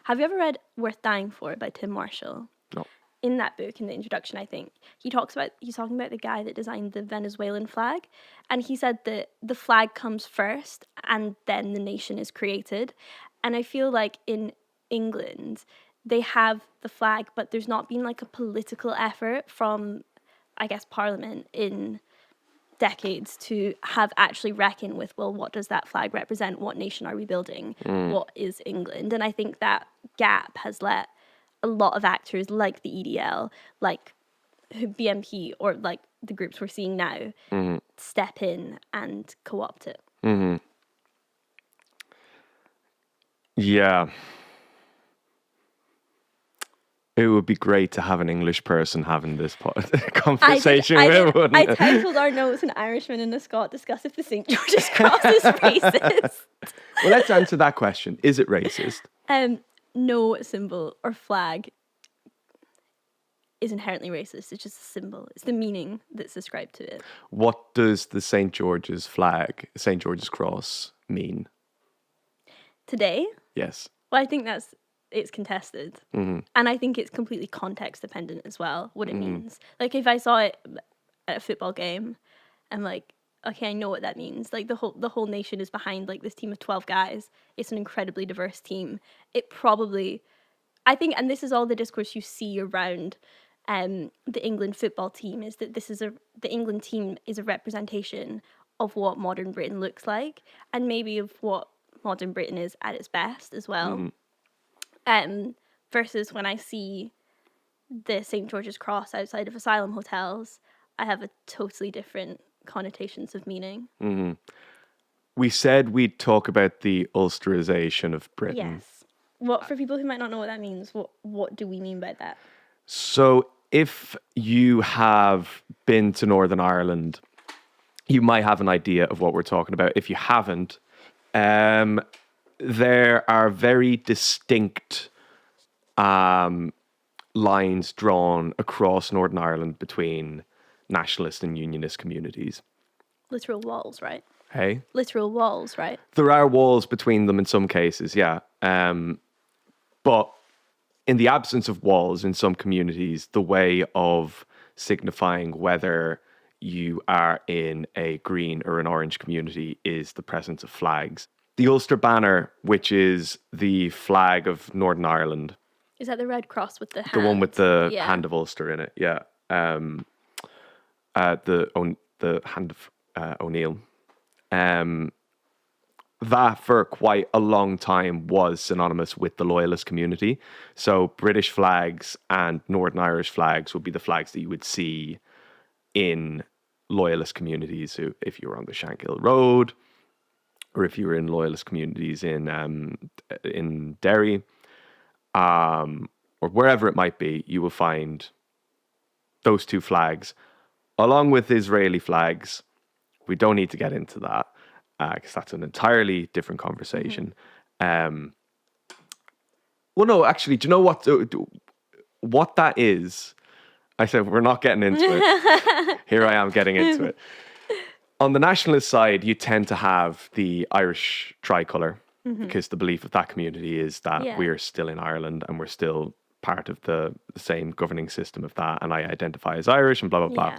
Have you ever read Worth Dying For by Tim Marshall? No. In that book, in the introduction, I think, he's talking about the guy that designed the Venezuelan flag. And he said that the flag comes first and then the nation is created. And I feel like in England, they have the flag, but there's not been like a political effort from, I guess, Parliament in decades to have actually reckoned with, well, what does that flag represent? What nation are we building? What is England? And I think that gap has let a lot of actors like the EDL, like BNP, or like the groups we're seeing now, step in and co-opt it. Mm-hmm. Yeah. It would be great to have an English person having this conversation with, wouldn't I it? titled our notes "An Irishman and a Scot discuss if the St. George's Cross is racist." Well, let's answer that question. Is it racist? No symbol or flag is inherently racist. It's just a symbol. It's the meaning that's ascribed to it. What does the St. George's flag, St. George's Cross, mean? Today? Yes. Well, I think it's contested. Mm-hmm. And I think it's completely context dependent as well, what it means. Like, if I saw it at a football game, I'm like, okay, I know what that means. Like, the whole nation is behind, like, this team of 12 guys. It's an incredibly diverse team. It probably, I think, and this is all the discourse you see around the England football team, is that the England team is a representation of what modern Britain looks like, and maybe of what modern Britain is at its best as well. Versus when I see the St. George's Cross outside of asylum hotels, I have a totally different connotations of meaning. Mm-hmm. We said we'd talk about the Ulsterisation of Britain. Yes. What, for people who might not know what that means, what do we mean by that? So if you have been to Northern Ireland, you might have an idea of what we're talking about. If you haven't, there are very distinct lines drawn across Northern Ireland between nationalist and unionist communities. Literal walls, right? Hey? Literal walls, right? There are walls between them in some cases, yeah. But in the absence of walls in some communities, the way of signifying whether you are in a green or an orange community is the presence of flags. The Ulster banner, which is the flag of Northern Ireland. Is that the red cross with the hand? The one with the hand of Ulster in it, yeah. The hand of O'Neill. That for quite a long time was synonymous with the loyalist community. So British flags and Northern Irish flags would be the flags that you would see in loyalist communities. So if you were on the Shankill Road, or if you were in loyalist communities in Derry, or wherever it might be, you will find those two flags, along with Israeli flags. We don't need to get into that, because that's an entirely different conversation. Well, no, actually, do you know what that is? I said, we're not getting into it. Here I am getting into it. On the nationalist side, you tend to have the Irish tricolour, because the belief of that community is that we're still in Ireland and we're still part of the same governing system of that, and I identify as Irish and blah, blah,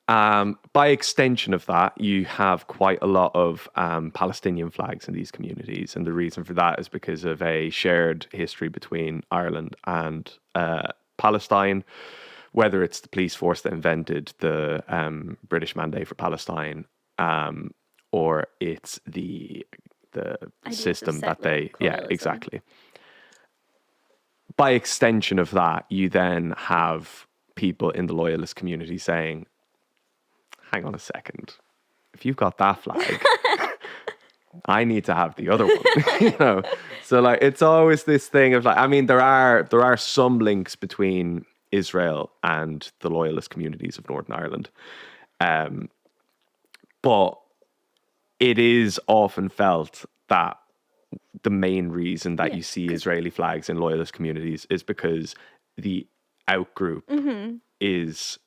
blah. By extension of that, you have quite a lot of Palestinian flags in these communities, and the reason for that is because of a shared history between Ireland and Palestine, whether it's the police force that invented the British mandate for Palestine, or it's the system that they... Yeah, exactly. By extension of that, you then have people in the loyalist community saying, hang on a second, if you've got that flag, I need to have the other one. So like, it's always this thing of like, I mean, there are some links between Israel and the loyalist communities of Northern Ireland, but it is often felt that the main reason that you see Israeli flags in loyalist communities is because the outgroup is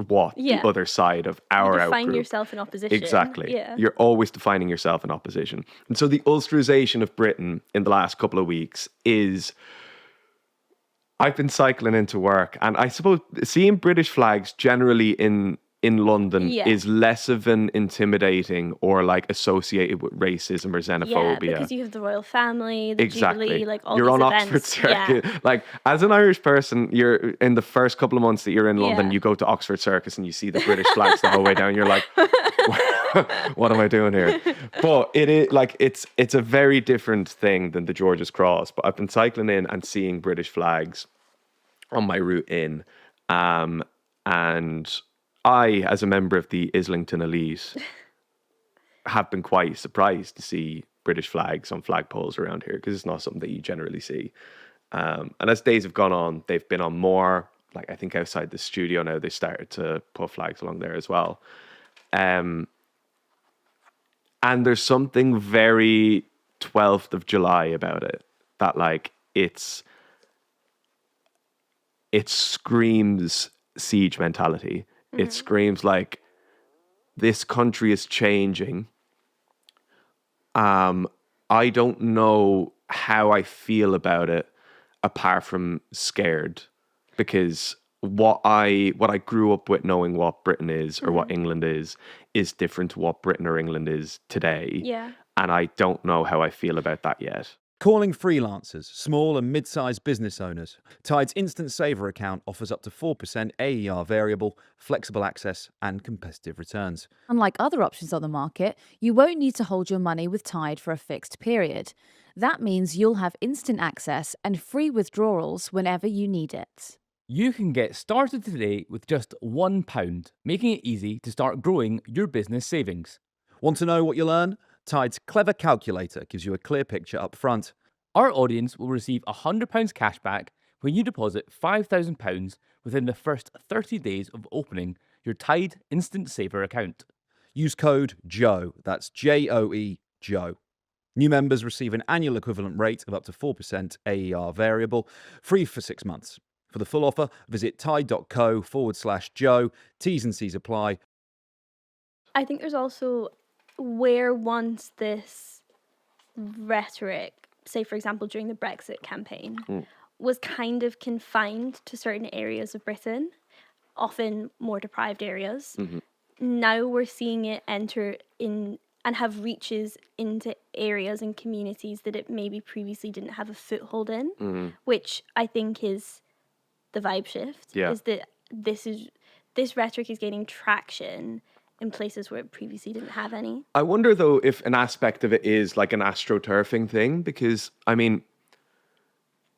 what Yeah. the other side of You our define outgroup. yourself in opposition. Exactly. Yeah. You're always defining yourself in opposition. And so the Ulsterization of Britain in the last couple of weeks is, I've been cycling into work, and I suppose seeing British flags generally in London Yeah. is less of an intimidating or like associated with racism or xenophobia. Yeah, because you have the royal family, the Exactly. Jubilee, like all you're these on events. Oxford Circus. Like, as an Irish person, you're in the first couple of months that you're in London, Yeah. you go to Oxford Circus and you see the British flags the whole way down. You're like, what am I doing here? But it is like it's a very different thing than the George's Cross. But I've been cycling in and seeing British flags on my route in, and I, as a member of the Islington elite, have been quite surprised to see British flags on flagpoles around here, because it's not something that you generally see. And as days have gone on, they've been on more. Like, I think outside the studio now, they started to put flags along there as well. And there's something very 12th of July about it, that like it screams siege mentality. It screams like, this country is changing. I don't know how I feel about it apart from scared, because what I grew up with, knowing what Britain is or what England is different to what Britain or England is today. Yeah. And I don't know how I feel about that yet. Calling freelancers, small and mid-sized business owners. Tide's Instant Saver account offers up to 4% AER variable, flexible access and competitive returns. Unlike other options on the market, you won't need to hold your money with Tide for a fixed period. That means you'll have instant access and free withdrawals whenever you need it. You can get started today with just £1, making it easy to start growing your business savings. Want to know what you'll earn? Tide's clever calculator gives you a clear picture up front. Our audience will receive £100 cash back when you deposit £5,000 within the first 30 days of opening your Tide Instant Saver account. Use code JOE, that's JOE, JOE. New members receive an annual equivalent rate of up to 4% AER variable, free for 6 months. For the full offer, visit tide.co/Joe. T's and C's apply. I think there's also where once this rhetoric, say for example during the Brexit campaign, was kind of confined to certain areas of Britain, often more deprived areas. Now we're seeing it enter in and have reaches into areas and communities that it maybe previously didn't have a foothold in, which I think is the vibe shift. Yeah. Is that this rhetoric is gaining traction in places where it previously didn't have any. I wonder, though, if an aspect of it is like an astroturfing thing, because, I mean,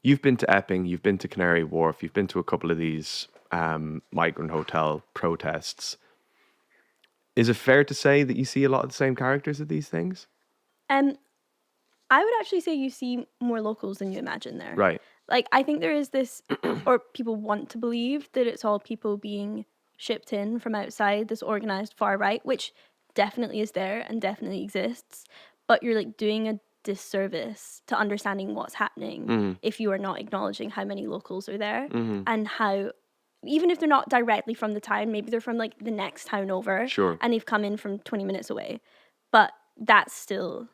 you've been to Epping, you've been to Canary Wharf, you've been to a couple of these migrant hotel protests. Is it fair to say that you see a lot of the same characters at these things? I would actually say you see more locals than you imagine there. Right. Like, I think there is this, or people want to believe that it's all people being shipped in from outside, this organized far right, which definitely is there and definitely exists, but you're like doing a disservice to understanding what's happening if you are not acknowledging how many locals are there and how, even if they're not directly from the town, maybe they're from like the next town over, Sure. and they've come in from 20 minutes away, but that's still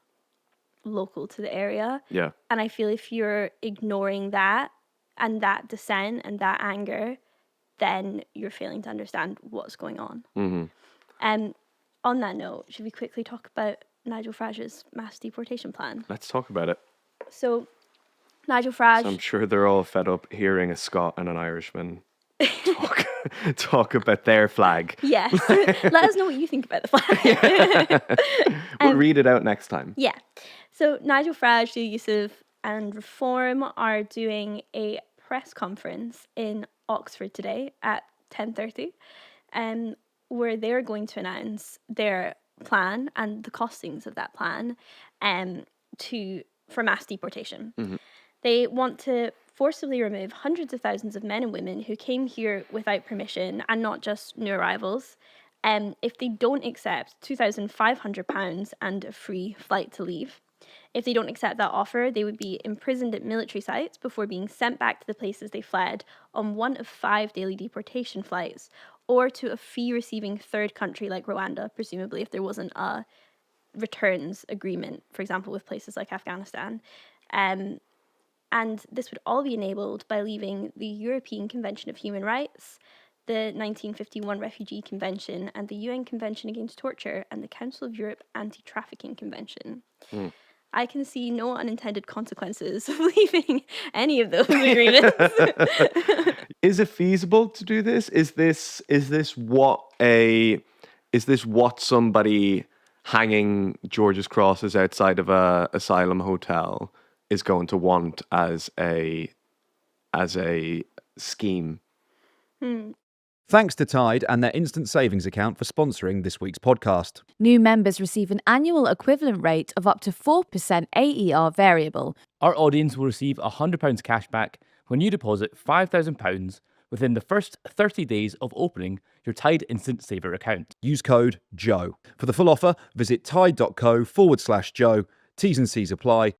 local to the area. Yeah. And I feel if you're ignoring that and that dissent and that anger, then you're failing to understand what's going on. On that note, should we quickly talk about Nigel Farage's mass deportation plan? Let's talk about it. So, Nigel Farage... So I'm sure they're all fed up hearing a Scot and an Irishman talk about their flag. Yes. Let us know what you think about the flag. We'll read it out next time. Yeah. So, Nigel Farage, the Youth and Reform are doing a press conference in Oxford today at 10:30, where they're going to announce their plan and the costings of that plan for mass deportation. They want to forcibly remove hundreds of thousands of men and women who came here without permission and not just new arrivals. If they don't accept £2,500 and a free flight to leave. If they don't accept that offer, they would be imprisoned at military sites before being sent back to the places they fled on one of 5 daily deportation flights, or to a fee-receiving third country like Rwanda, presumably if there wasn't a returns agreement, for example, with places like Afghanistan. And this would all be enabled by leaving the European Convention of Human Rights, the 1951 Refugee Convention, and the UN Convention Against Torture, and the Council of Europe Anti-Trafficking Convention. I can see no unintended consequences of leaving any of those agreements. Is it feasible to do this? Is this what somebody hanging George's crosses outside of a asylum hotel is going to want as a scheme? Thanks to Tide and their instant savings account for sponsoring this week's podcast. New members receive an annual equivalent rate of up to 4% AER variable. Our audience will receive £100 cash back when you deposit £5,000 within the first 30 days of opening your Tide Instant Saver account. Use code JOE. For the full offer, visit tide.co/Joe. T's and C's apply.